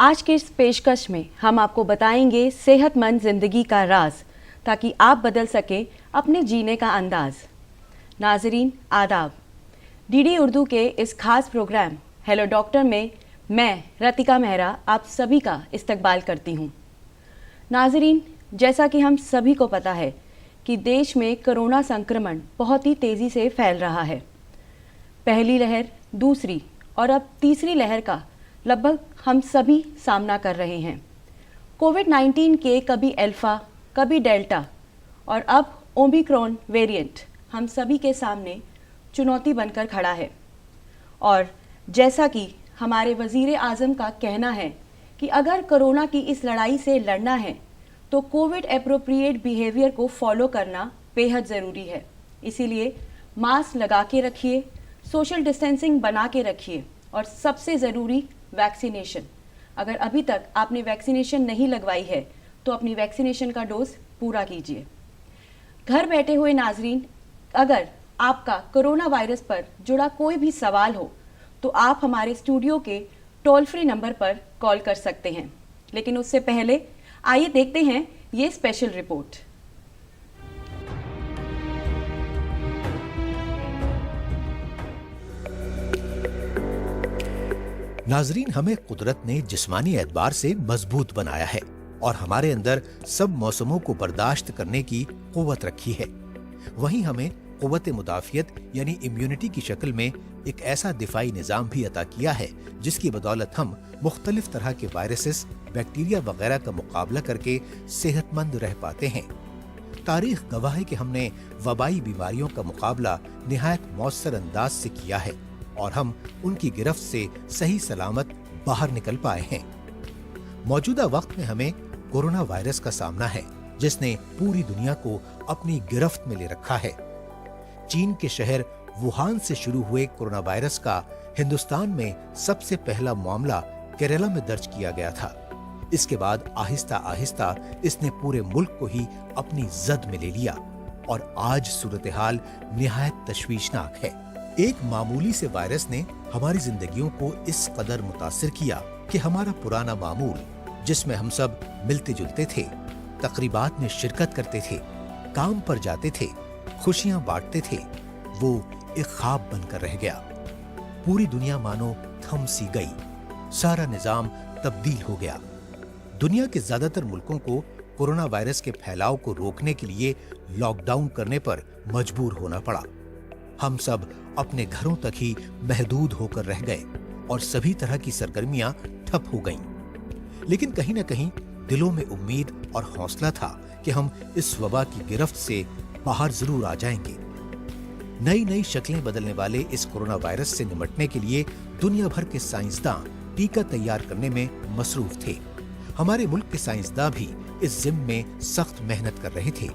आज के इस पेशकश में हम आपको बताएंगे सेहतमंद जिंदगी का राज, ताकि आप बदल सकें अपने जीने का अंदाज। नाजरीन आदाब, डीडी उर्दू के इस खास प्रोग्राम हेलो डॉक्टर में मैं रतिका मेहरा आप सभी का इस्तकबाल करती हूँ। नाजरीन, जैसा कि हम सभी को पता है कि देश में कोरोना संक्रमण बहुत ही तेज़ी से फैल रहा है। पहली लहर, दूसरी और अब तीसरी लहर का लगभग हम सभी सामना कर रहे हैं। कोविड-19 के कभी अल्फा, कभी डेल्टा और अब ओमिक्रॉन वेरिएंट हम सभी के सामने चुनौती बनकर खड़ा है। और जैसा कि हमारे वज़ीर आज़म का कहना है कि अगर कोरोना की इस लड़ाई से लड़ना है तो कोविड एप्रोप्रिएट बिहेवियर को फॉलो करना बेहद ज़रूरी है। इसीलिए मास्क लगा के रखिए, सोशल डिस्टेंसिंग बना के रखिए और सबसे ज़रूरी वैक्सीनेशन। अगर अभी तक आपने वैक्सीनेशन नहीं लगवाई है तो अपनी वैक्सीनेशन का डोज पूरा कीजिए। घर बैठे हुए नाजरीन, अगर आपका कोरोना वायरस पर जुड़ा कोई भी सवाल हो तो आप हमारे स्टूडियो के टोल फ्री नंबर पर कॉल कर सकते हैं। लेकिन उससे पहले आइए देखते हैं ये स्पेशल रिपोर्ट। नाजरीन, हमें कुदरत ने जिस्मानी एतबार से मजबूत बनाया है और हमारे अंदर सब मौसमों को बर्दाश्त करने की कुव्वत रखी है। वहीं हमें कुव्वत मुदाफियत यानी इम्यूनिटी की शक्ल में एक ऐसा दिफाई निज़ाम भी अता किया है जिसकी बदौलत हम मुख्तलिफ तरह के वायरसेस, बैक्टीरिया वगैरह का मुकाबला करके सेहतमंद रह पाते हैं। तारीख गवाह है कि हमने वबाई बीमारियों का मुकाबला निहायत मौसर अंदाज से किया है और हम उनकी गिरफ्त से सही सलामत बाहर निकल पाए हैं। मौजूदा वक्त में हमें कोरोना वायरस का सामना है जिसने पूरी दुनिया को अपनी गिरफ्त में ले रखा है। चीन के शहर वुहान से शुरू हुए कोरोना वायरस का हिंदुस्तान में सबसे पहला मामला केरला में दर्ज किया गया था। इसके बाद आहिस्ता आहिस्ता इसने पूरे मुल्क को ही अपनी जद में ले लिया और आज सूरत हाल निहायत तशवीशनाक है। एक मामूली से वायरस ने हमारी जिंदगियों को इस कदर मुतासिर किया कि हमारा पुराना मामूल, जिसमें हम सब मिलते जुलते थे, तकरीबात में शिरकत करते थे, काम पर जाते थे, खुशियां बांटते थे, वो एक ख्वाब बनकर रह गया। पूरी दुनिया मानो थम सी गई, सारा निजाम तब्दील हो गया। दुनिया के ज्यादातर मुल्कों को कोरोना वायरस के फैलाव को रोकने के लिए लॉकडाउन करने पर मजबूर होना पड़ा। हम सब अपने घरों तक ही महदूद होकर रह गए और सभी तरह की सरगर्मियां ठप हो गईं। लेकिन कहीं न कहीं दिलों में उम्मीद और हौसला था कि हम इस वबा की गिरफ्त से बाहर जरूर आ जाएंगे। नई नई शक्लें बदलने वाले इस कोरोना वायरस से निपटने के लिए दुनिया भर के साइंसदां टीका तैयार करने में मसरूफ थे। हमारे मुल्क के साइंसदां भी इस जिम्मे में सख्त मेहनत कर रहे थे।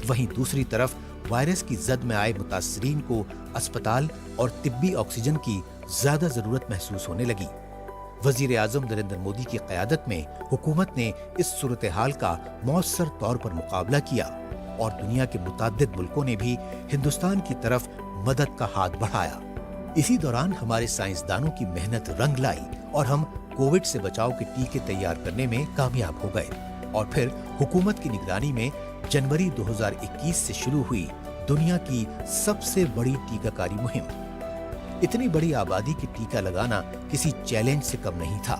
वहीं दूसरी तरफ वायरस की जद में आए मुतासरीन को अस्पताल और तिब्बी ऑक्सीजन की ज्यादा जरूरत महसूस होने लगी। वजीर आजम नरेंद्र मोदी की क़यादत में हुकूमत ने इस सूरत हाल का मौसर तौर पर मुकाबला किया और दुनिया के मुताद्दिद मुल्कों ने भी हिंदुस्तान की तरफ मदद का हाथ बढ़ाया। इसी दौरान हमारे साइंसदानों की मेहनत रंग लाई और हम कोविड से बचाव के टीके तैयार करने में कामयाब हो गए। और फिर हुकूमत की निगरानी में जनवरी 2021 से शुरू हुई दुनिया की सबसे बड़ी टीकाकारी मुहिम। इतनी बड़ी आबादी की टीका लगाना किसी चैलेंज से कम नहीं था।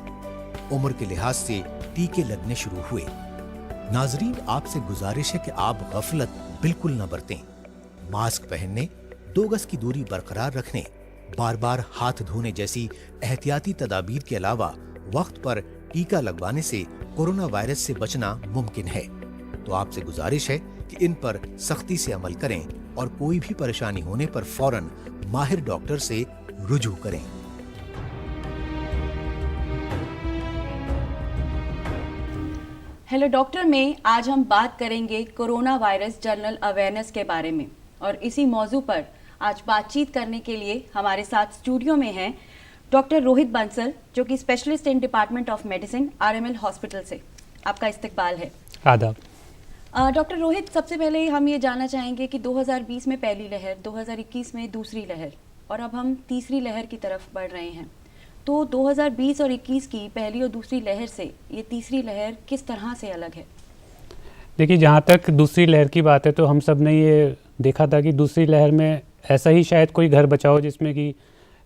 उम्र के लिहाज से टीके लगने शुरू हुए। नाजरीन, आपसे गुजारिश है कि आप गफलत बिल्कुल न बरतें। मास्क पहनने, 2 गज की दूरी बरकरार रखने, बार बार हाथ धोने जैसी एहतियाती तदाबीर के अलावा वक्त पर टीका लगवाने से कोरोना वायरस से बचना मुमकिन है। तो आपसे गुजारिश है कि इन पर सख्ती से अमल करें और कोई भी परेशानी होने पर फौरन माहिर डॉक्टर से रुजू करें। हेलो डॉक्टर में आज हम बात करेंगे कोरोना वायरस जनरल अवेयरनेस के बारे में और इसी मौजू पर आज बातचीत करने के लिए हमारे साथ स्टूडियो में हैं डॉक्टर रोहित बंसल, जो कि specialist in department of medicine RML hospital से। आपका इस्तकबाल है। आदाब। डॉक्टर रोहित, सबसे पहले हम ये जानना चाहेंगे कि 2020 में पहली लहर, 2021 में दूसरी लहर और अब हम तीसरी लहर की तरफ बढ़ रहे हैं, तो 2020 और 21 की पहली और दूसरी लहर से ये तीसरी लहर किस तरह से अलग है? देखिए, जहाँ तक दूसरी लहर की बात है तो हम सब ने ये देखा था कि दूसरी लहर में ऐसा ही शायद कोई घर बचा हो जिसमें कि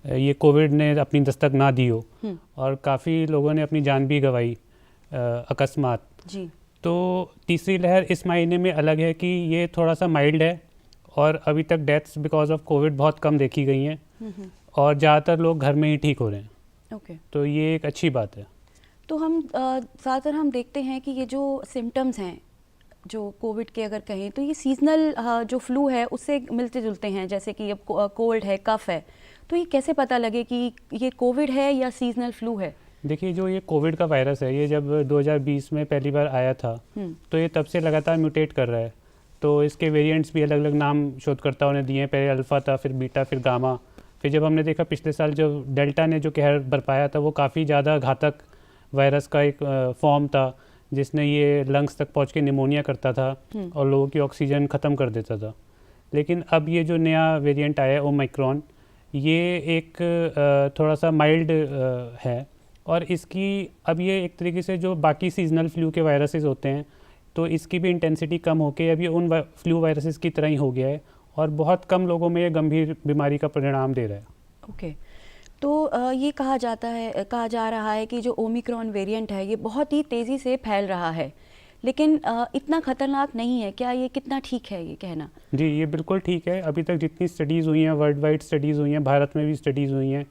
ये कोविड ने अपनी दस्तक ना दी हो, और काफ़ी लोगों ने अपनी जान भी गंवाई अकस्मात। जी। तो तीसरी लहर इस मायने में अलग है कि ये थोड़ा सा माइल्ड है, और अभी तक डेथ्स बिकॉज ऑफ कोविड बहुत कम देखी गई हैं, और ज़्यादातर लोग घर में ही ठीक हो रहे हैं। ओके। तो ये एक अच्छी बात है। तो हम ज़्यादातर हम देखते हैं कि ये जो सिम्टम्स हैं जो कोविड के अगर कहें तो ये सीजनल जो फ्लू है उससे मिलते जुलते हैं, जैसे कि अब कोल्ड है, कफ है, तो ये कैसे पता लगे कि ये कोविड है या सीजनल फ्लू है? देखिए, जो ये कोविड का वायरस है, ये जब 2020 में पहली बार आया था तो ये तब से लगातार म्यूटेट कर रहा है। तो इसके वेरिएंट्स भी अलग अलग नाम शोधकर्ताओं ने दिए हैं। पहले अल्फ़ा था, फिर बीटा, फिर गामा। फिर जब हमने देखा पिछले साल जो डेल्टा ने जो कहर बरपाया था, वो काफ़ी ज़्यादा घातक वायरस का एक फॉर्म था, जिसने ये लंग्स तक पहुंच के निमोनिया करता था और लोगों की ऑक्सीजन ख़त्म कर देता था। लेकिन अब ये जो नया वेरिएंट आया है ओमिक्रॉन, ये एक थोड़ा सा माइल्ड है, और इसकी अब ये एक तरीके से जो बाकी सीजनल फ्लू के वायरसेस होते हैं तो इसकी भी इंटेंसिटी कम होके अब ये उन फ्लू वायरसेस की तरह ही हो गया है, और बहुत कम लोगों में ये गंभीर बीमारी का परिणाम दे रहा है। ओके। तो ये कहा जा रहा है कि जो ओमिक्रॉन वेरिएंट है ये बहुत ही तेज़ी से फैल रहा है, लेकिन इतना खतरनाक नहीं है क्या? ये कितना ठीक है ये कहना? जी, ये बिल्कुल ठीक है। अभी तक जितनी स्टडीज़ हुई हैं, वर्ल्ड वाइड स्टडीज़ हुई हैं, भारत में भी स्टडीज़ हुई हैं,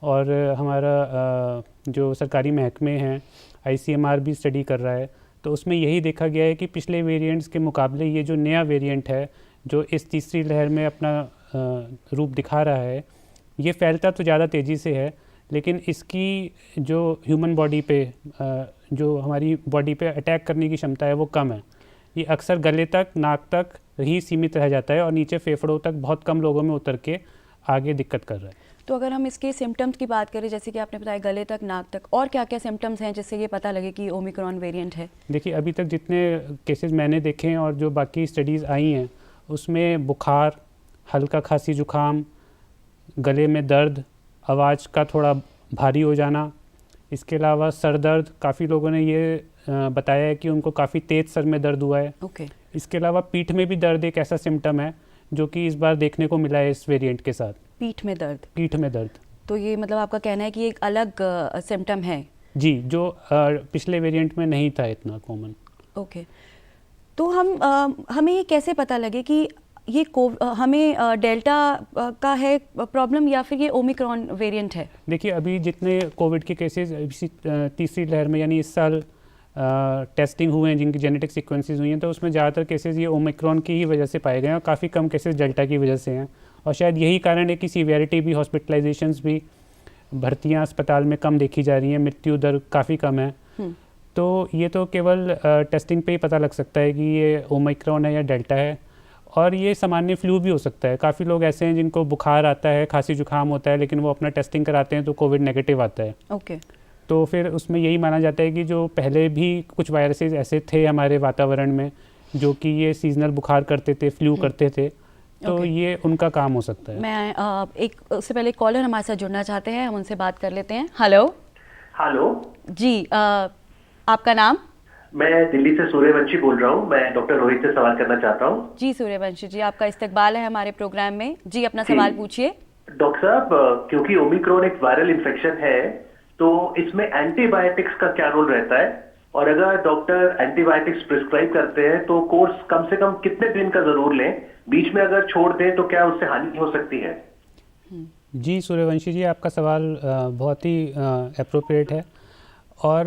और हमारा जो सरकारी महकमे हैं ICMR भी स्टडी कर रहा है, तो उसमें यही देखा गया है कि पिछले वेरिएंट्स के मुकाबले ये जो नया वेरिएंट है जो इस तीसरी लहर में अपना रूप दिखा रहा है, ये फैलता तो ज़्यादा तेज़ी से है, लेकिन इसकी जो ह्यूमन बॉडी पे जो हमारी बॉडी पे अटैक करने की क्षमता है वो कम है। ये अक्सर गले तक, नाक तक ही सीमित रह जाता है, और नीचे फेफड़ों तक बहुत कम लोगों में उतर के आगे दिक्कत कर रहा है। तो अगर हम इसके सिम्टम्स की बात करें, जैसे कि आपने बताया गले तक, नाक तक, और क्या क्या सिम्टम्स हैं जिससे ये पता लगे कि ओमिक्रॉन वेरिएंट है? देखिए, अभी तक जितने केसेस मैंने देखे हैं और जो बाकी स्टडीज़ आई हैं, उसमें बुखार, हल्का खांसी जुकाम, गले में दर्द, आवाज़ का थोड़ा भारी हो जाना, इसके अलावा सर दर्द। काफ़ी लोगों ने ये बताया है कि उनको काफ़ी तेज़ सर में दर्द हुआ है। ओके। इसके अलावा पीठ में भी दर्द एक ऐसा सिम्टम है जो कि इस बार देखने को मिला है इस वेरिएंट के साथ। पीठ में दर्द? पीठ में दर्द। तो ये मतलब आपका कहना है कि एक अलग सिम्टम है? जी, जो पिछले वेरिएंट में नहीं था इतना कॉमन। ओके। तो हमें ये कैसे पता लगे कि ये हमें डेल्टा का है प्रॉब्लम या फिर ये ओमिक्रॉन वेरिएंट है? देखिए, अभी जितने कोविड के केसेस इसी तीसरी लहर में यानी इस साल टेस्टिंग हुए हैं, जिनकी जेनेटिक सीक्वेंसेस हुई हैं, तो उसमें ज़्यादातर केसेस ये ओमिक्रॉन की ही वजह से पाए गए हैं, और काफ़ी कम केसेस डेल्टा की वजह से हैं। और शायद यही कारण है कि सीवियरिटी भी, हॉस्पिटलाइजेशंस भी, भर्तियाँ अस्पताल में कम देखी जा रही हैं, मृत्यु दर काफ़ी कम है। तो ये तो केवल टेस्टिंग पे ही पता लग सकता है कि ये ओमिक्रॉन है या डेल्टा है, और ये सामान्य फ्लू भी हो सकता है। काफ़ी लोग ऐसे हैं जिनको बुखार आता है, खांसी जुकाम होता है, लेकिन वो अपना टेस्टिंग कराते हैं तो कोविड नेगेटिव आता है। ओके। तो फिर उसमें यही माना जाता है कि जो पहले भी कुछ वायरसेस ऐसे थे हमारे वातावरण में जो कि ये सीजनल बुखार करते थे, फ्लू करते थे, तो ये उनका काम हो सकता है। मैं उससे पहले कॉलर हमारे साथ जुड़ना चाहते हैं, हम उनसे बात कर लेते हैं। हेलो। हेलो जी, आपका नाम? मैं दिल्ली से सूर्यवंशी बोल रहा हूँ। मैं डॉक्टर रोहित से सवाल करना चाहता हूँ। जी सूर्यवंशी जी, आपका इस्तकबाल है हमारे प्रोग्राम में। जी, अपना सवाल पूछिए। डॉक्टर साहब, क्योंकि ओमिक्रॉन एक वायरल इन्फेक्शन है, तो इसमें एंटीबायोटिक्स का क्या रोल रहता है? और अगर डॉक्टर एंटीबायोटिक्स प्रिस्क्राइब करते हैं तो कोर्स कम से कम कितने दिन का जरूर लें? बीच में अगर छोड़ दें तो क्या उससे हानि हो सकती है? जी सूर्यवंशी जी, आपका सवाल बहुत ही अप्रोप्रिएट है। और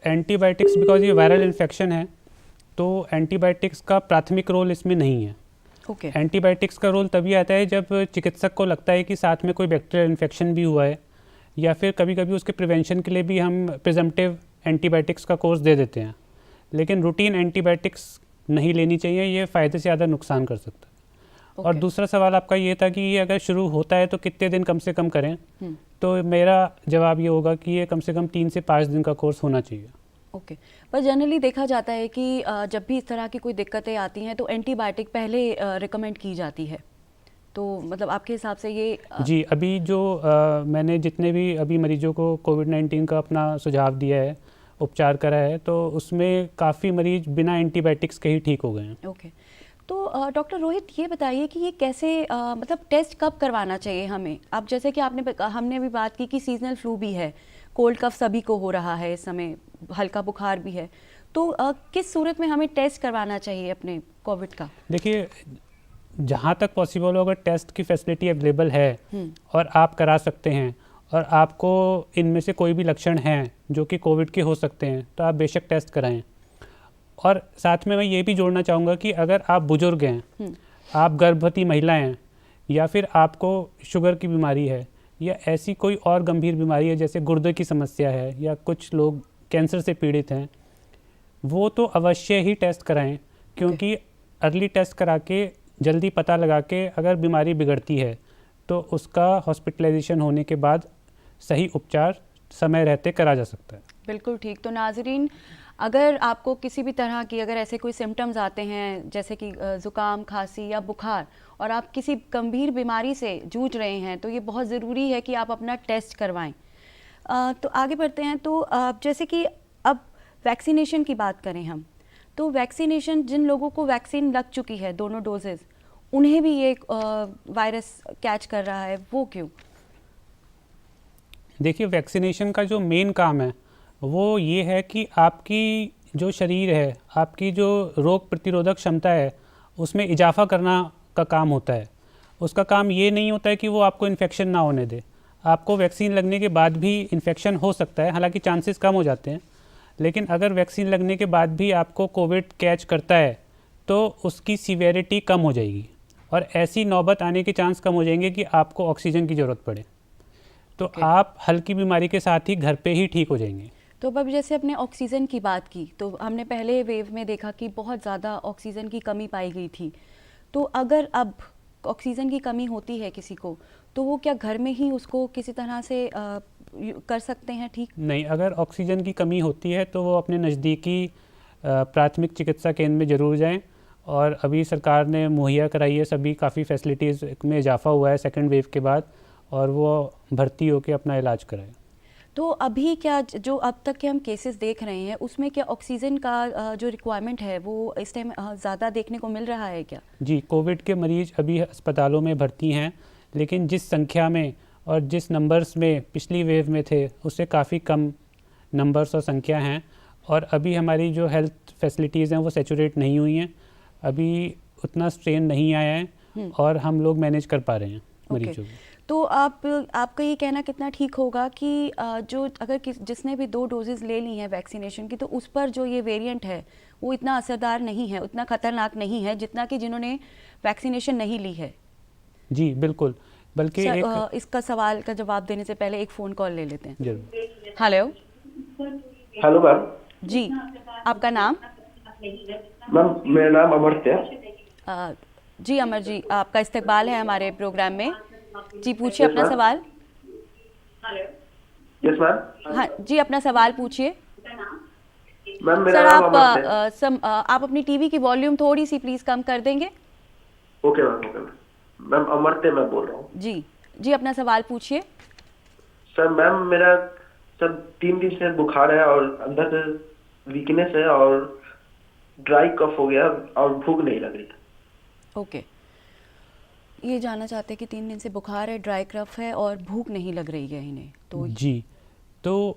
एंटीबायोटिक्स, बिकॉज ये वायरल इन्फेक्शन है, तो एंटीबायोटिक्स का प्राथमिक रोल इसमें नहीं है। ओके। एंटीबायोटिक्स का रोल तभी आता है जब चिकित्सक को लगता है कि साथ में कोई बैक्टीरियल इन्फेक्शन भी हुआ है, या फिर कभी कभी उसके प्रिवेंशन के लिए भी हम प्रिजम्पटिव एंटीबायोटिक्स का कोर्स दे देते हैं। लेकिन रूटीन एंटीबायोटिक्स नहीं लेनी चाहिए, ये फ़ायदे से ज़्यादा नुकसान कर सकता है। और दूसरा सवाल आपका ये था कि ये अगर शुरू होता है तो कितने दिन कम से कम करें, तो मेरा जवाब ये होगा कि ये कम से कम 3 से 5 दिन का कोर्स होना चाहिए। ओके। पर जनरली देखा जाता है कि जब भी इस तरह की कोई दिक्कतें आती हैं तो एंटीबायोटिक पहले रिकमेंड की जाती है। तो मतलब आपके हिसाब से ये जी, अभी जो मैंने जितने भी अभी मरीजों को कोविड-19 का अपना सुझाव दिया है, उपचार करा है, तो उसमें काफ़ी मरीज बिना एंटीबायोटिक्स के ही ठीक हो गए हैं। ओके। तो डॉक्टर रोहित ये बताइए कि ये कैसे मतलब टेस्ट कब करवाना चाहिए हमें? अब जैसे कि हमने भी बात की कि सीजनल फ्लू भी है, कोल्ड कफ सभी को हो रहा है इस समय, हल्का बुखार भी है, तो किस सूरत में हमें टेस्ट करवाना चाहिए अपने कोविड का? देखिए, जहाँ तक पॉसिबल हो, अगर टेस्ट की फैसिलिटी अवेलेबल है और आप करा सकते हैं और आपको इनमें से कोई भी लक्षण हैं जो कि कोविड के हो सकते हैं, तो आप बेशक टेस्ट कराएं। और साथ में मैं ये भी जोड़ना चाहूँगा कि अगर आप बुजुर्ग हैं, आप गर्भवती महिला हैं, या फिर आपको शुगर की बीमारी है, या ऐसी कोई और गंभीर बीमारी है जैसे गुर्दे की समस्या है, या कुछ लोग कैंसर से पीड़ित हैं, वो तो अवश्य ही टेस्ट कराएं, क्योंकि अर्ली टेस्ट करा के जल्दी पता लगा के अगर बीमारी बिगड़ती है तो उसका हॉस्पिटलाइजेशन होने के बाद सही उपचार समय रहते करा जा सकता है। बिल्कुल ठीक। तो नाजरीन, अगर आपको किसी भी तरह की अगर ऐसे कोई सिम्टम्स आते हैं जैसे कि ज़ुकाम, खांसी या बुखार, और आप किसी गंभीर बीमारी से जूझ रहे हैं, तो ये बहुत ज़रूरी है कि आप अपना टेस्ट करवाएं। तो आगे बढ़ते हैं। तो जैसे कि अब वैक्सीनेशन की बात करें हम, तो वैक्सीनेशन, जिन लोगों को वैक्सीन लग चुकी है दोनों डोजेज़, उन्हें भी ये वायरस कैच कर रहा है, वो क्यों? देखिए, वैक्सीनेशन का जो मेन काम है वो ये है कि आपकी जो शरीर है, आपकी जो रोग प्रतिरोधक क्षमता है, उसमें इजाफा करना का काम होता है। उसका काम ये नहीं होता है कि वो आपको इन्फेक्शन ना होने दे। आपको वैक्सीन लगने के बाद भी इन्फेक्शन हो सकता है, हालांकि चांसेस कम हो जाते हैं, लेकिन अगर वैक्सीन लगने के बाद भी आपको कोविड कैच करता है तो उसकी सीवियरिटी कम हो जाएगी और ऐसी नौबत आने के चांस कम हो जाएंगे कि आपको ऑक्सीजन की ज़रूरत पड़े। तो आप हल्की बीमारी के साथ ही घर पे ही ठीक हो जाएंगे। तो अब जैसे अपने ऑक्सीजन की बात की, तो हमने पहले वेव में देखा कि बहुत ज़्यादा ऑक्सीजन की कमी पाई गई थी। तो अगर अब ऑक्सीजन की कमी होती है किसी को, तो वो क्या घर में ही उसको किसी तरह से कर सकते हैं ठीक? नहीं, अगर ऑक्सीजन की कमी होती है तो वो अपने नज़दीकी प्राथमिक चिकित्सा केंद्र में ज़रूर जाएं। और अभी सरकार ने मुहैया कराई है, सभी काफ़ी फैसिलिटीज़ में इजाफा हुआ है सेकंड वेव के बाद, और वो भर्ती होकर अपना इलाज कराएं। तो अभी क्या जो अब तक के हम केसेस देख रहे हैं, उसमें क्या ऑक्सीजन का जो रिक्वायरमेंट है वो इस टाइम ज़्यादा देखने को मिल रहा है क्या? जी, कोविड के मरीज अभी अस्पतालों में भर्ती हैं, लेकिन जिस संख्या में और जिस नंबर्स में पिछली वेव में थे उससे काफ़ी कम नंबर्स और संख्या हैं। और अभी हमारी जो हेल्थ फैसिलिटीज़ हैं वो सैचुरेट नहीं हुई हैं, अभी उतना स्ट्रेन नहीं आया है और हम लोग मैनेज कर पा रहे हैं मरीजों को। तो आपका ये कहना कितना ठीक होगा कि जो अगर जिसने भी 2 डोजेज़ ले ली हैं वैक्सीनेशन की, तो उस पर जो ये वेरिएंट है वो इतना असरदार नहीं है, उतना खतरनाक नहीं है जितना कि जिन्होंने वैक्सीनेशन नहीं ली है? जी बिल्कुल, बल्कि इसका सवाल का जवाब देने से पहले एक फ़ोन कॉल ले लेते हैं। जरूर। हेलो। Hello ma'am. जी, आपका नाम? मैम मेरा नाम अमर है। जी अमर जी, आपका इस्तकबाल है हमारे प्रोग्राम में। जी पूछिए अपना सवाल। Yes ma'am. हाँ जी, अपना सवाल पूछिए। मैम मेरा सर नाम अमर है। आप अपनी टीवी की वॉल्यूम थोड़ी सी प्लीज कम कर देंगे? Okay ma'am, okay ma'am. Ma'am Amar मैं बोल रहा हूँ। जी जी, अपना सवाल पूछिए। सर मैम मेरा 3 दिन से बुखार है और अंदर से वीकनेस है और ड्राई कफ हो गया और भूख नहीं लग रही। ओके, ये जानना चाहते हैं कि 3 दिन से बुखार है, ड्राई कफ है और भूख नहीं लग रही है इन्हें। तो जी, तो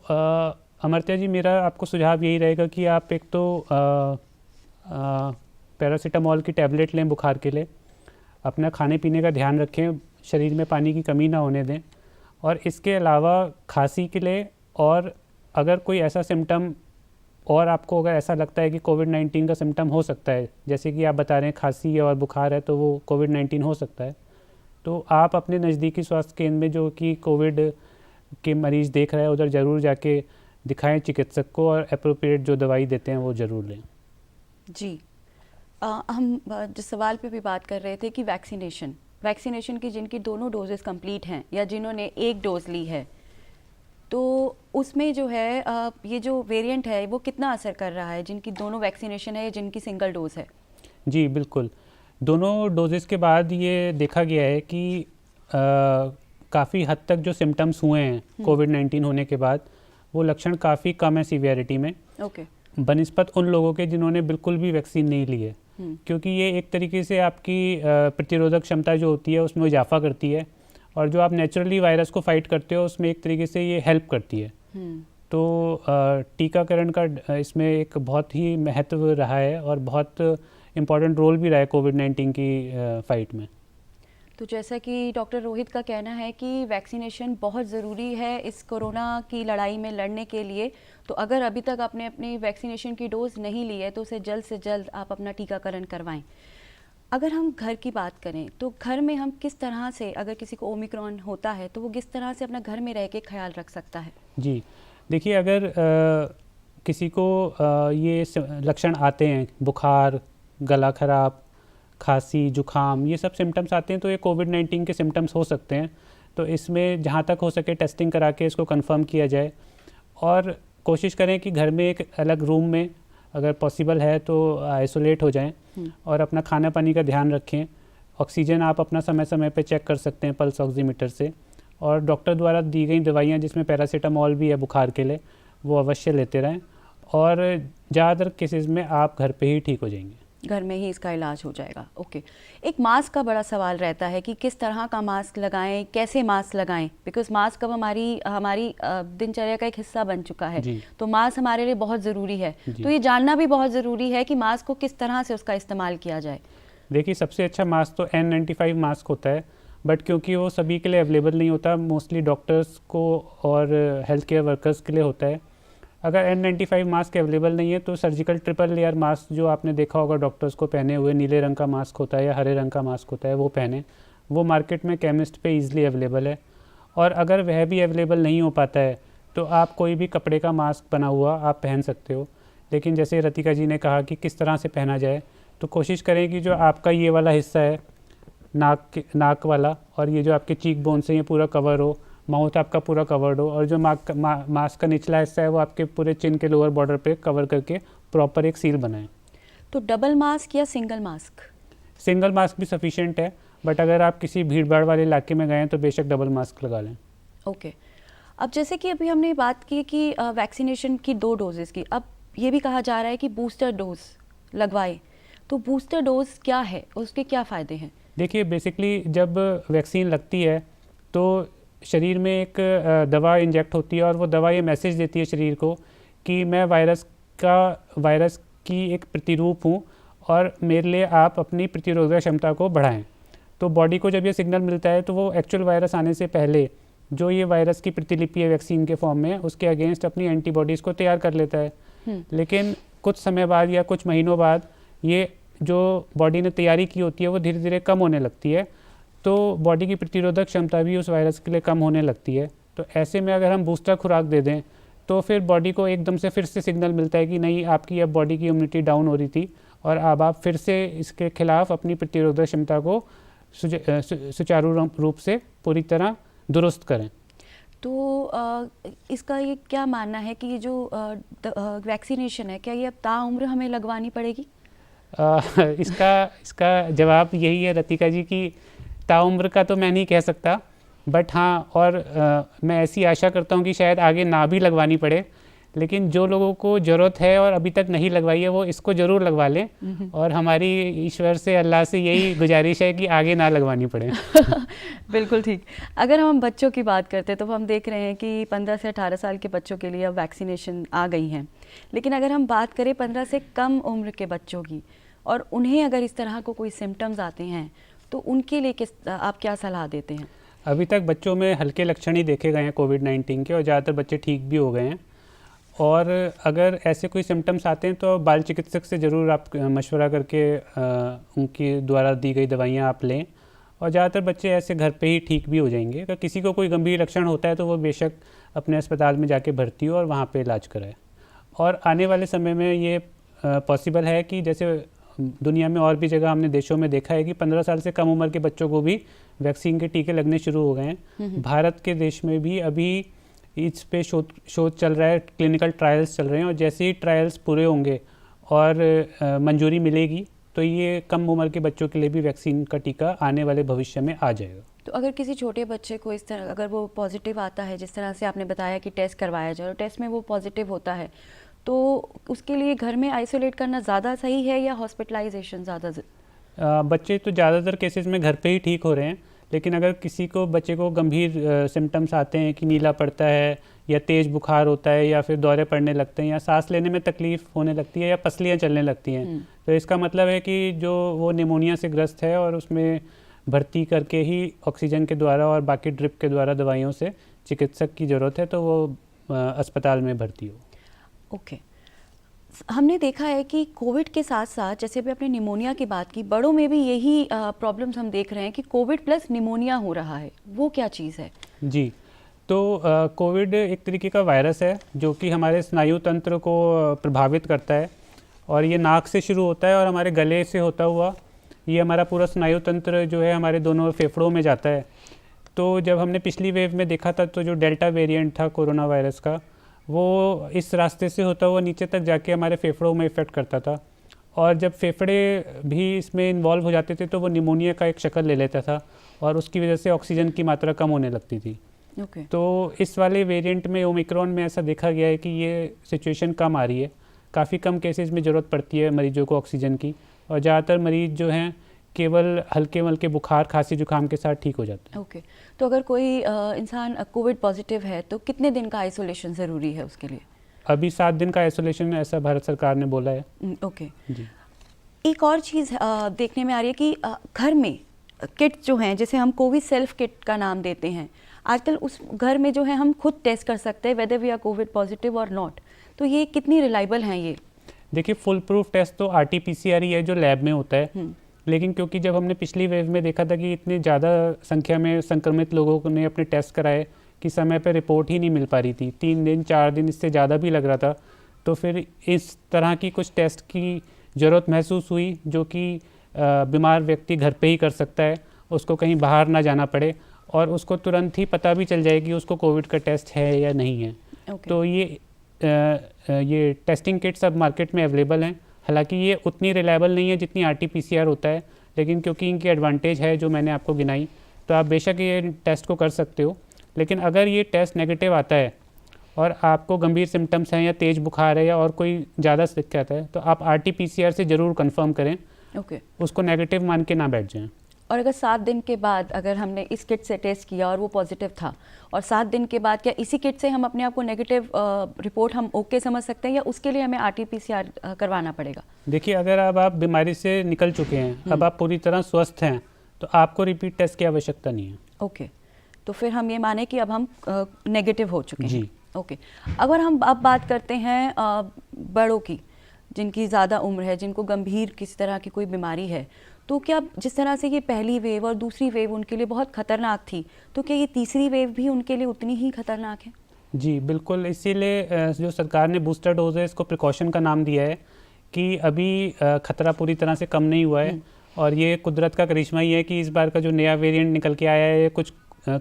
अमर्त्या जी, मेरा आपको सुझाव यही रहेगा कि आप एक तो पैरासीटामोल की टैबलेट लें बुखार के लिए, अपना खाने पीने का ध्यान रखें, शरीर में पानी की कमी ना होने दें, और इसके अलावा खांसी के लिए, और अगर कोई ऐसा सिम्टम और आपको अगर ऐसा लगता है कि कोविड-19 का सिम्टम हो सकता है, जैसे कि आप बता रहे हैं खांसी और बुखार है, तो वो कोविड-19 हो सकता है, तो आप अपने नज़दीकी स्वास्थ्य केंद्र में जो कि कोविड के मरीज़ देख रहे हैं उधर ज़रूर जाके दिखाएं चिकित्सक को, और अप्रोप्रिएट जो दवाई देते हैं वो ज़रूर लें। जी, हम जिस सवाल पे भी बात कर रहे थे कि वैक्सीनेशन की जिनकी दोनों डोजेस कंप्लीट हैं या जिन्होंने एक डोज ली है, तो उसमें जो है ये जो वेरिएंट है वो कितना असर कर रहा है, जिनकी दोनों वैक्सीनेशन है या जिनकी सिंगल डोज है? जी बिल्कुल, दोनों डोजेस के बाद ये देखा गया है कि काफ़ी हद तक जो सिम्टम्स हुए हैं कोविड-19 होने के बाद, वो लक्षण काफ़ी कम है सीवियरिटी में, ओके। बनिस्बत उन लोगों के जिन्होंने बिल्कुल भी वैक्सीन नहीं ली है। क्योंकि ये एक तरीके से आपकी प्रतिरोधक क्षमता जो होती है उसमें इजाफा करती है, और जो आप नेचुरली वायरस को फाइट करते हो उसमें एक तरीके से ये हेल्प करती है। तो टीकाकरण का इसमें एक बहुत ही महत्व रहा है और बहुत इम्पॉर्टेंट रोल भी रहा है कोविड-19 की फाइट में। तो जैसा कि डॉक्टर रोहित का कहना है कि वैक्सीनेशन बहुत ज़रूरी है इस कोरोना की लड़ाई में लड़ने के लिए, तो अगर अभी तक आपने अपनी वैक्सीनेशन की डोज नहीं ली है तो उसे जल्द से जल्द आप अपना टीकाकरण करवाएं। अगर हम घर की बात करें तो घर में हम किस तरह से, अगर किसी को ओमिक्रॉन होता है तो वो किस तरह से अपना घर में रह के ख्याल रख सकता है? जी देखिए, अगर किसी को ये लक्षण आते हैं, बुखार, गला खराब, खांसी, जुखाम, ये सब सिम्टम्स आते हैं तो ये कोविड-19 के सिम्टम्स हो सकते हैं। तो इसमें जहाँ तक हो सके टेस्टिंग करा के इसको कंफर्म किया जाए, और कोशिश करें कि घर में एक अलग रूम में अगर पॉसिबल है तो आइसोलेट हो जाएं, और अपना खाना पानी का ध्यान रखें। ऑक्सीजन आप अपना समय समय पे चेक कर सकते हैं पल्स ऑक्सीमीटर से, और डॉक्टर द्वारा दी गई दवाइयाँ जिसमें पैरासीटामोल भी है बुखार के लिए, वो अवश्य लेते रहें, और ज़्यादातर केसेस में आप घर पे ही ठीक हो जाएंगे, घर में ही इसका इलाज हो जाएगा। ओके। एक मास्क का बड़ा सवाल रहता है कि किस तरह का मास्क लगाएं, कैसे मास्क लगाएं, बिकॉज मास्क अब हमारी दिनचर्या का एक हिस्सा बन चुका है, तो मास्क हमारे लिए बहुत ज़रूरी है। तो ये जानना भी बहुत ज़रूरी है कि मास्क को किस तरह से उसका इस्तेमाल किया जाए। देखिए, सबसे अच्छा मास्क तो N95 मास्क होता है, बट क्योंकि वो सभी के लिए अवेलेबल नहीं होता, मोस्टली डॉक्टर्स को और हेल्थ केयर वर्कर्स के लिए होता है। अगर N95 मास्क अवेलेबल नहीं है तो सर्जिकल ट्रिपल लेयर मास्क जो आपने देखा होगा डॉक्टर्स को पहने हुए, नीले रंग का मास्क होता है या हरे रंग का मास्क होता है, वो पहने। वो मार्केट में केमिस्ट पे ईजिली अवेलेबल है। और अगर वह भी अवेलेबल नहीं हो पाता है तो आप कोई भी कपड़े का मास्क बना हुआ आप पहन सकते हो। लेकिन जैसे रतिका जी ने कहा कि किस तरह से पहना जाए, तो कोशिश करें कि जो आपका ये वाला हिस्सा है नाक वाला, और ये जो आपके चीक बोन से ये पूरा कवर हो, माउथ आपका पूरा कवर्ड हो, और जो मास्क का निचला हिस्सा है वो आपके पूरे चिन के लोअर बॉर्डर पे कवर करके प्रॉपर एक सील बनाएं। तो डबल मास्क या सिंगल मास्क? सिंगल मास्क भी सफिशिएंट है, बट अगर आप किसी भीड़ भाड़ वाले इलाके में गए हैं तो बेशक डबल मास्क लगा लें। ओके। अब जैसे कि अभी हमने बात की कि वैक्सीनेशन की 2 डोजेस की, अब ये भी कहा जा रहा है कि बूस्टर डोज लगवाएं, तो बूस्टर डोज क्या है, उसके क्या फ़ायदे हैं? देखिए, बेसिकली जब वैक्सीन लगती है तो शरीर में एक दवा इंजेक्ट होती है, और वो दवा ये मैसेज देती है शरीर को कि मैं वायरस की एक प्रतिरूप हूँ, और मेरे लिए आप अपनी प्रतिरोधक क्षमता को बढ़ाएं। तो बॉडी को जब ये सिग्नल मिलता है तो वो एक्चुअल वायरस आने से पहले जो ये वायरस की प्रतिलिपि है वैक्सीन के फॉर्म में, उसके अगेंस्ट अपनी एंटीबॉडीज़ को तैयार कर लेता है। लेकिन कुछ समय बाद या कुछ महीनों बाद ये जो बॉडी ने तैयारी की होती है वो धीरे धीरे कम होने लगती है, तो बॉडी की प्रतिरोधक क्षमता भी उस वायरस के लिए कम होने लगती है। तो ऐसे में अगर हम बूस्टर खुराक दे दें तो फिर बॉडी को एकदम से फिर से सिग्नल मिलता है कि नहीं, आपकी अब बॉडी की इम्यूनिटी डाउन हो रही थी, और अब आप फिर से इसके खिलाफ अपनी प्रतिरोधक क्षमता को सुचारू रूप से पूरी तरह दुरुस्त करें। तो इसका ये क्या मानना है कि ये जो वैक्सीनेशन है, क्या ये अब ताउम्र हमें लगवानी पड़ेगी? इसका जवाब यही है रतिका जी की ताउम्र का तो मैं नहीं कह सकता, बट हाँ, और मैं ऐसी आशा करता हूँ कि शायद आगे ना भी लगवानी पड़े, लेकिन जो लोगों को ज़रूरत है और अभी तक नहीं लगवाई है वो इसको ज़रूर लगवा लें, और हमारी ईश्वर से, अल्लाह से यही गुजारिश है कि आगे ना लगवानी पड़े। बिल्कुल ठीक। अगर हम बच्चों की बात करते हैं तो हम देख रहे हैं कि 15 से 18 साल के बच्चों के लिए अब वैक्सीनेशन आ गई हैं, लेकिन अगर हम बात करें 15 से कम उम्र के बच्चों की, और उन्हें अगर इस तरह को कोई सिम्टम्स आते हैं तो उनके लिए आप क्या सलाह देते हैं? अभी तक बच्चों में हल्के लक्षण ही देखे गए हैं कोविड-19 के, और ज़्यादातर बच्चे ठीक भी हो गए हैं। और अगर ऐसे कोई सिम्टम्स आते हैं तो बाल चिकित्सक से ज़रूर आप मशवरा करके उनकी द्वारा दी गई दवाइयाँ आप लें, और ज़्यादातर बच्चे ऐसे घर पे ही ठीक भी हो जाएंगे। अगर किसी को कोई गंभीर लक्षण होता है तो वो बेशक अपने अस्पताल में जाके भर्ती हो और वहाँ पे इलाज कराए। और आने वाले समय में ये पॉसिबल है कि जैसे दुनिया में और भी जगह हमने देशों में देखा है कि 15 साल से कम उम्र के बच्चों को भी वैक्सीन के टीके लगने शुरू हो गए हैं। भारत के देश में भी अभी इस पे शोध चल रहा है, क्लिनिकल ट्रायल्स चल रहे हैं, और जैसे ही ट्रायल्स पूरे होंगे और मंजूरी मिलेगी तो ये कम उम्र के बच्चों के लिए भी वैक्सीन का टीका आने वाले भविष्य में आ जाएगा। तो अगर किसी छोटे बच्चे को इस तरह अगर वो पॉजिटिव आता है, जिस तरह से आपने बताया कि टेस्ट करवाया जाए और टेस्ट में वो पॉजिटिव होता है, तो उसके लिए घर में आइसोलेट करना ज़्यादा सही है या हॉस्पिटलाइजेशन ज़्यादा? बच्चे तो ज़्यादातर केसेस में घर पे ही ठीक हो रहे हैं, लेकिन अगर किसी को बच्चे को गंभीर सिम्टम्स आते हैं कि नीला पड़ता है या तेज़ बुखार होता है या फिर दौरे पड़ने लगते हैं या सांस लेने में तकलीफ़ होने लगती है या पसलियाँ चलने लगती हैं, तो इसका मतलब है कि जो वो निमोनिया से ग्रस्त है और उसमें भर्ती करके ही ऑक्सीजन के द्वारा और बाकी ड्रिप के द्वारा दवाइयों से चिकित्सक की ज़रूरत है, तो वो अस्पताल में भर्ती हो। ओके। हमने देखा है कि कोविड के साथ साथ, जैसे भी आपने निमोनिया की बात की, बड़ों में भी यही प्रॉब्लम्स हम देख रहे हैं कि कोविड प्लस निमोनिया हो रहा है, वो क्या चीज़ है? जी, तो कोविड एक तरीके का वायरस है जो कि हमारे स्नायु तंत्र को प्रभावित करता है, और ये नाक से शुरू होता है और हमारे गले से होता हुआ ये हमारा पूरा स्नायु तंत्र जो है हमारे दोनों फेफड़ों में जाता है। तो जब हमने पिछली वेव में देखा था, तो जो डेल्टा वेरिएंट था कोरोना वायरस का, वो इस रास्ते से होता हुआ नीचे तक जाके हमारे फेफड़ों में इफ़ेक्ट करता था, और जब फेफड़े भी इसमें इन्वॉल्व हो जाते थे तो वो निमोनिया का एक शक्ल ले लेता था और उसकी वजह से ऑक्सीजन की मात्रा कम होने लगती थी। ओके। तो इस वाले वेरिएंट में, ओमिक्रॉन में, ऐसा देखा गया है कि ये सिचुएशन कम आ रही है, काफ़ी कम केसेस में ज़रूरत पड़ती है मरीजों को ऑक्सीजन की, और ज़्यादातर मरीज जो हैं केवल हल्के मल्के बुखार, खांसी, जुकाम के साथ ठीक हो जाते हैं। ओके। तो अगर कोई इंसान कोविड पॉजिटिव है तो कितने दिन का आइसोलेशन ज़रूरी है उसके लिए? अभी 7 दिन का आइसोलेशन ऐसा भारत सरकार ने बोला है। ओके जी। एक और चीज़ देखने में आ रही है कि घर में किट जो हैं, जैसे हम कोविड सेल्फ किट का नाम देते हैं, आजकल उस घर में जो है हम खुद टेस्ट कर सकते हैं whether we are COVID positive और नॉट, तो ये कितनी रिलायबल हैं ये? देखिए, फुल प्रूफ टेस्ट तो RT-PCR ही है जो लैब में होता है, लेकिन क्योंकि जब हमने पिछली वेव में देखा था कि इतनी ज़्यादा संख्या में संक्रमित लोगों ने अपने टेस्ट कराए कि समय पर रिपोर्ट ही नहीं मिल पा रही थी, 3 दिन 4 दिन इससे ज़्यादा भी लग रहा था, तो फिर इस तरह की कुछ टेस्ट की ज़रूरत महसूस हुई जो कि बीमार व्यक्ति घर पे ही कर सकता है, उसको कहीं बाहर ना जाना पड़े और उसको तुरंत ही पता भी चल जाए कि उसको कोविड का टेस्ट है या नहीं है। तो ये टेस्टिंग किट्स अब मार्केट में अवेलेबल हैं। हालांकि ये उतनी रिलायबल नहीं है जितनी RT-PCR होता है, लेकिन क्योंकि इनकी एडवांटेज है जो मैंने आपको गिनाई, तो आप बेशक ये टेस्ट को कर सकते हो। लेकिन अगर ये टेस्ट नेगेटिव आता है और आपको गंभीर सिम्टम्स हैं या तेज़ बुखार है या और कोई ज़्यादा दिक्कत है, तो आप RT-PCR से ज़रूर कंफर्म करें। उसको नेगेटिव मान के ना बैठ जाएं। और अगर 7 दिन के बाद अगर हमने इस किट से टेस्ट किया और वो पॉजिटिव था, और 7 दिन के बाद क्या इसी किट से हम अपने आप को नेगेटिव रिपोर्ट हम ओके समझ सकते हैं या उसके लिए हमें RT-PCR करवाना पड़ेगा? देखिए, अगर अब आप बीमारी से निकल चुके हैं, अब आप पूरी तरह स्वस्थ हैं, तो आपको रिपीट टेस्ट की आवश्यकता नहीं है। ओके, तो फिर हम ये माने कि अब हम नेगेटिव हो चुके हैं। जी। ओके। अगर हम अब बात करते हैं बड़ों की, जिनकी ज़्यादा उम्र है, जिनको गंभीर किसी तरह की कोई बीमारी है, तो क्या जिस तरह से ये पहली वेव और दूसरी वेव उनके लिए बहुत खतरनाक थी, तो क्या ये तीसरी वेव भी उनके लिए उतनी ही खतरनाक है? जी बिल्कुल, इसीलिए जो सरकार ने बूस्टर डोज है इसको प्रिकॉशन का नाम दिया है कि अभी खतरा पूरी तरह से कम नहीं हुआ है, और ये कुदरत का करिश्मा ही है कि इस बार का जो नया वेरिएंट निकल के आया है ये कुछ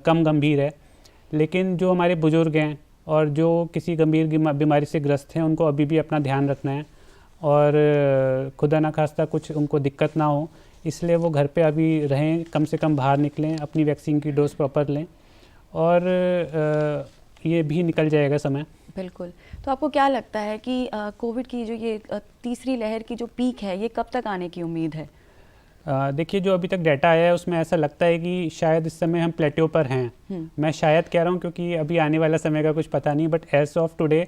कम गंभीर है। लेकिन जो हमारे बुजुर्ग हैं और जो किसी गंभीर बीमारी से ग्रस्त हैं, उनको अभी भी अपना ध्यान रखना है, और खुदा ना खास्ता कुछ उनको दिक्कत ना हो, इसलिए वो घर पे अभी रहें, कम से कम बाहर निकलें, अपनी वैक्सीन की डोज प्रॉपर लें, और ये भी निकल जाएगा समय। बिल्कुल। तो आपको क्या लगता है कि कोविड की जो ये तीसरी लहर की जो पीक है, ये कब तक आने की उम्मीद है? देखिए, जो अभी तक डाटा आया है उसमें ऐसा लगता है कि शायद इस समय हम प्लेटो पर हैं। मैं शायद कह रहा हूँ क्योंकि अभी आने वाला समय का कुछ पता नहीं, बट एज ऑफ टुडे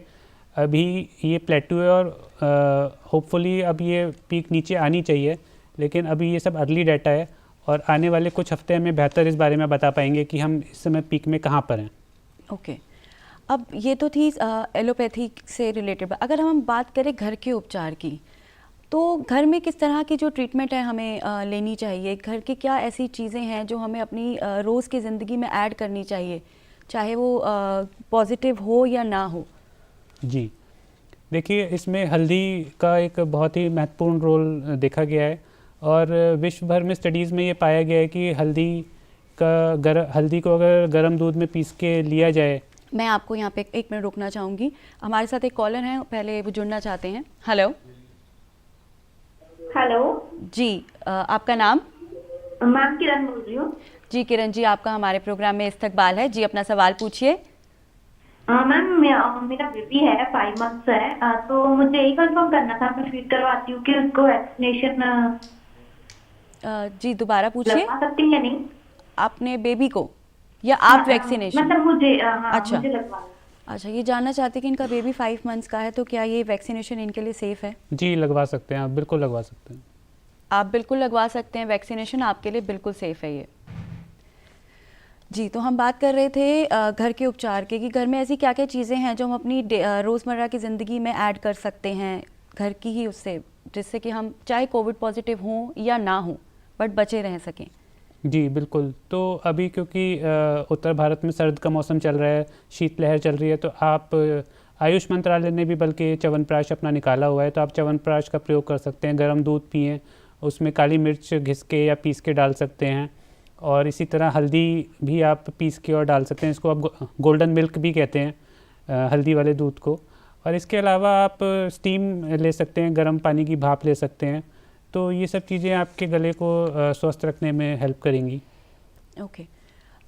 अभी ये प्लेटो है, और होपफुली अब ये पीक नीचे आनी चाहिए, लेकिन अभी ये सब अर्ली डाटा है और आने वाले कुछ हफ्ते में बेहतर इस बारे में बता पाएंगे कि हम इस समय पीक में कहाँ पर हैं। ओके। अब ये तो थी एलोपैथी से रिलेटेड। अगर हम बात करें घर के उपचार की, तो घर में किस तरह की जो ट्रीटमेंट है हमें लेनी चाहिए? घर की क्या ऐसी चीज़ें हैं जो हमें अपनी रोज़ की ज़िंदगी में ऐड करनी चाहिए, चाहे वो पॉजिटिव हो या ना हो? जी देखिए, इसमें हल्दी का एक बहुत ही महत्वपूर्ण रोल देखा गया है, और विश्व भर में स्टडीज़ में ये पाया गया है कि हल्दी को अगर गर्म दूध में पीस के लिया जाए। मैं आपको यहाँ पे 1 मिनट रुकना चाहूँगी। हमारे साथ एक कॉलर हैं, पहले वो जुड़ना चाहते हैं। हेलो। हेलो जी आपका नाम? मैम, किरण बोल रही हूँ। जी किरण जी, आपका हमारे प्रोग्राम में इस्तकबाल है जी, अपना सवाल पूछिए। मैम, मेरा बेबी है, 5 मंथ्स है। तो मुझे यही कंफर्म करना था, मैं फीड करवाती हूँ कि उसको वैक्सीनेशन जी दोबारा पूछिए। लगवा सकती हैं या नहीं? आपने बेबी को या आप वैक्सीनेशन? मतलब मुझे, हाँ, अच्छा मुझे लगवाना। अच्छा, ये जानना चाहते हैं कि इनका बेबी 5 मंथ्स का है, तो क्या ये वैक्सीनेशन इनके लिए सेफ़ है? जी लगवा सकते हैं आप, बिल्कुल लगवा सकते हैं। आप बिल्कुल लगवा सकते हैं, वैक्सीनेशन आपके लिए बिल्कुल सेफ़ है ये। जी, तो हम बात कर रहे थे घर के उपचार के, कि घर में ऐसी क्या क्या चीज़ें हैं जो हम अपनी रोज़मर्रा की ज़िंदगी में ऐड कर सकते हैं घर की ही उससे, जिससे कि हम चाहे कोविड पॉजिटिव हों या ना हों बट बचे रह सकें। जी बिल्कुल। तो अभी क्योंकि उत्तर भारत में सर्द का मौसम चल रहा है, शीतलहर चल रही है, तो आप आयुष मंत्रालय ने भी बल्कि च्यवनप्राश अपना निकाला हुआ है, तो आप च्यवनप्राश का प्रयोग कर सकते हैं। गर्म दूध पिएं, उसमें काली मिर्च घिस के या पीस के डाल सकते हैं, और इसी तरह हल्दी भी आप पीस के और डाल सकते हैं। इसको आप गोल्डन मिल्क भी कहते हैं हल्दी वाले दूध को। और इसके अलावा आप स्टीम ले सकते हैं, गर्म पानी की भाप ले सकते हैं। तो ये सब चीज़ें आपके गले को स्वस्थ रखने में हेल्प करेंगी। ओके।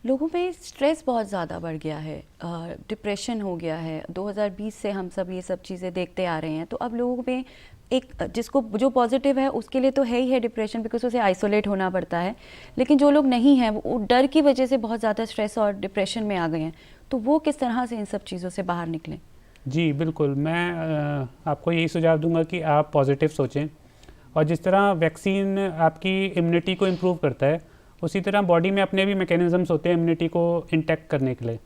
लोगों में स्ट्रेस बहुत ज़्यादा बढ़ गया है, डिप्रेशन हो गया है। 2020 से हम सब ये सब चीज़ें देखते आ रहे हैं, तो अब लोगों में एक जिसको जो पॉजिटिव है उसके लिए तो है ही है डिप्रेशन, बिकॉज उसे आइसोलेट होना पड़ता है। लेकिन जो लोग नहीं हैं वो डर की वजह से बहुत ज़्यादा स्ट्रेस और डिप्रेशन में आ गए हैं, तो वो किस तरह से इन सब चीज़ों से बाहर निकलें? जी बिल्कुल, मैं आपको यही सुझाव दूंगा कि आप पॉजिटिव सोचें, और जिस तरह वैक्सीन आपकी इम्यूनिटी को इम्प्रूव करता है, उसी तरह बॉडी में अपने भी मैकेनिज़म्स होते हैं इम्यूनिटी को इंटैक्ट करने के लिए।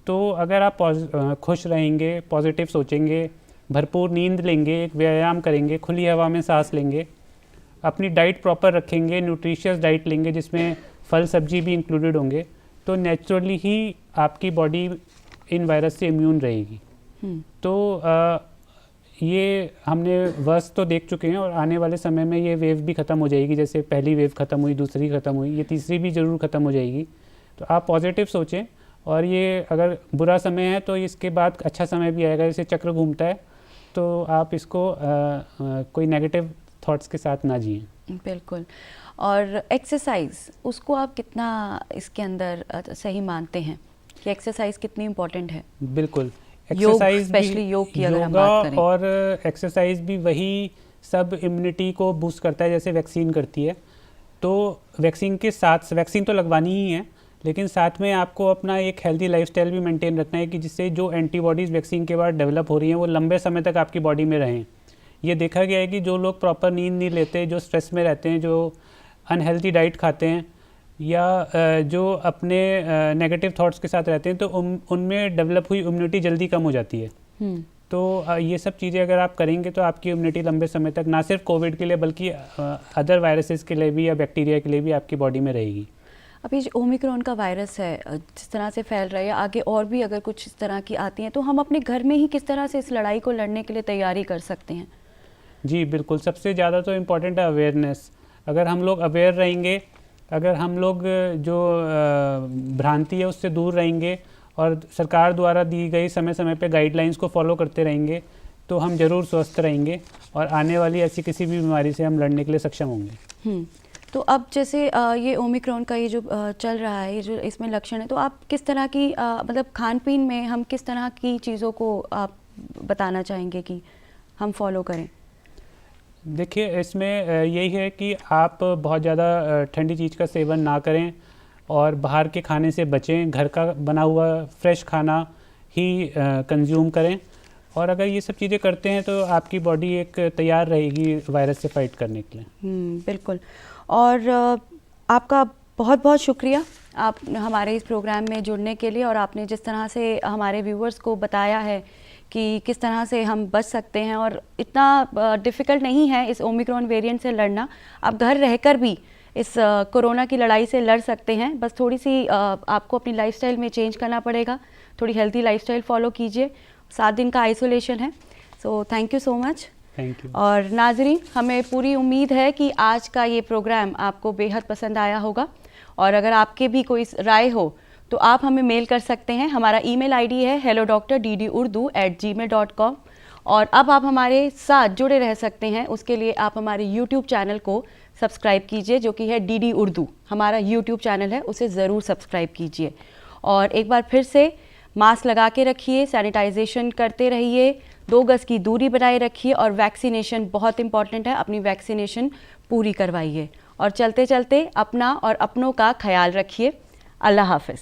तो अगर आप खुश रहेंगे, पॉजिटिव सोचेंगे, भरपूर नींद लेंगे, एक व्यायाम करेंगे, खुली हवा में सांस लेंगे, अपनी डाइट प्रॉपर रखेंगे, न्यूट्रिशियस डाइट लेंगे जिसमें फल सब्जी भी इंक्लूडेड होंगे, तो नेचुरली ही आपकी बॉडी इन वायरस से इम्यून रहेगी। तो ये हमने वर्ष तो देख चुके हैं, और आने वाले समय में ये वेव भी ख़त्म हो जाएगी। जैसे पहली वेव ख़त्म हुई, दूसरी ख़त्म हुई, ये तीसरी भी ज़रूर ख़त्म हो जाएगी। तो आप पॉजिटिव सोचें, और ये अगर बुरा समय है तो इसके बाद अच्छा समय भी आएगा, जैसे चक्र घूमता है, तो आप इसको कोई नेगेटिव थॉट्स के साथ ना जिएं। बिल्कुल। और एक्सरसाइज, उसको आप कितना इसके अंदर सही मानते हैं कि एक्सरसाइज कितनी इम्पोर्टेंट है? बिल्कुल, योग, एक्सरसाइज स्पेशली योग की अगर हम बात करें, और एक्सरसाइज भी वही सब इम्यूनिटी को बूस्ट करता है जैसे वैक्सीन करती है। तो वैक्सीन के साथ, वैक्सीन तो लगवानी ही है, लेकिन साथ में आपको अपना एक हेल्दी लाइफस्टाइल भी मेंटेन रखना है, कि जिससे जो एंटीबॉडीज़ वैक्सीन के बाद डेवलप हो रही हैं वो लंबे समय तक आपकी बॉडी में रहें। ये देखा गया है कि जो लोग प्रॉपर नींद नहीं लेते, जो स्ट्रेस में रहते हैं, जो अनहेल्दी डाइट खाते हैं, या जो अपने नेगेटिव थॉट्स के साथ रहते हैं, तो उनमें डेवलप हुई इम्यूनिटी जल्दी कम हो जाती है। तो ये सब चीज़ें अगर आप करेंगे तो आपकी इम्यूनिटी लंबे समय तक, ना सिर्फ कोविड के लिए बल्कि अदर वायरसेस के लिए भी या बैक्टीरिया के लिए भी आपकी बॉडी में रहेगी। अभी जो ओमिक्रॉन का वायरस है जिस तरह से फैल रहा है, आगे और भी अगर कुछ इस तरह की आती हैं, तो हम अपने घर में ही किस तरह से इस लड़ाई को लड़ने के लिए तैयारी कर सकते हैं? जी बिल्कुल, सबसे ज़्यादा तो इम्पॉर्टेंट है अवेयरनेस। अगर हम लोग अवेयर रहेंगे, अगर हम लोग जो भ्रांति है उससे दूर रहेंगे, और सरकार द्वारा दी गई समय समय पे गाइडलाइंस को फॉलो करते रहेंगे, तो हम ज़रूर स्वस्थ रहेंगे, और आने वाली ऐसी किसी भी बीमारी से हम लड़ने के लिए सक्षम होंगे। तो अब जैसे ये ओमिक्रॉन का ये जो चल रहा है, ये जो इसमें लक्षण है, तो आप किस तरह की मतलब खान पीन में हम किस तरह की चीज़ों को आप बताना चाहेंगे कि हम फॉलो करें? देखिए, इसमें यही है कि आप बहुत ज़्यादा ठंडी चीज़ का सेवन ना करें, और बाहर के खाने से बचें, घर का बना हुआ फ्रेश खाना ही कंज्यूम करें। और अगर ये सब चीज़ें करते हैं तो आपकी बॉडी एक तैयार रहेगी वायरस से फाइट करने के लिए। बिल्कुल। और आपका बहुत बहुत शुक्रिया आप हमारे इस प्रोग्राम में जुड़ने के लिए, और आपने जिस तरह से हमारे व्यूवर्स को बताया है कि किस तरह से हम बच सकते हैं, और इतना डिफ़िकल्ट नहीं है इस ओमिक्रॉन वेरिएंट से लड़ना। आप घर रहकर भी इस कोरोना की लड़ाई से लड़ सकते हैं। बस थोड़ी सी आपको अपनी लाइफस्टाइल में चेंज करना पड़ेगा, थोड़ी हेल्दी लाइफस्टाइल फॉलो कीजिए। 7 दिन का आइसोलेशन है। So thank you so much. Thank you. और नाजरीन, हमें पूरी उम्मीद है कि आज का ये प्रोग्राम आपको बेहद पसंद आया होगा, और अगर आपके भी कोई राय हो तो आप हमें मेल कर सकते हैं। हमारा ईमेल आईडी है hellodoctor@ddurdu@gmail.com, और अब आप हमारे साथ जुड़े रह सकते हैं, उसके लिए आप हमारे यूट्यूब चैनल को सब्सक्राइब कीजिए, जो कि है डीडी उर्दू। हमारा यूट्यूब चैनल है, उसे ज़रूर सब्सक्राइब कीजिए। और एक बार फिर से मास्क लगा के रखिए, सैनिटाइजेशन करते रहिए, 2 गज की दूरी बनाए रखिए और वैक्सीनेशन बहुत इंपॉर्टेंट है, अपनी वैक्सीनेशन पूरी करवाइए। और चलते चलते अपना और अपनों का ख्याल रखिए। अल्लाह हाफ़िज़।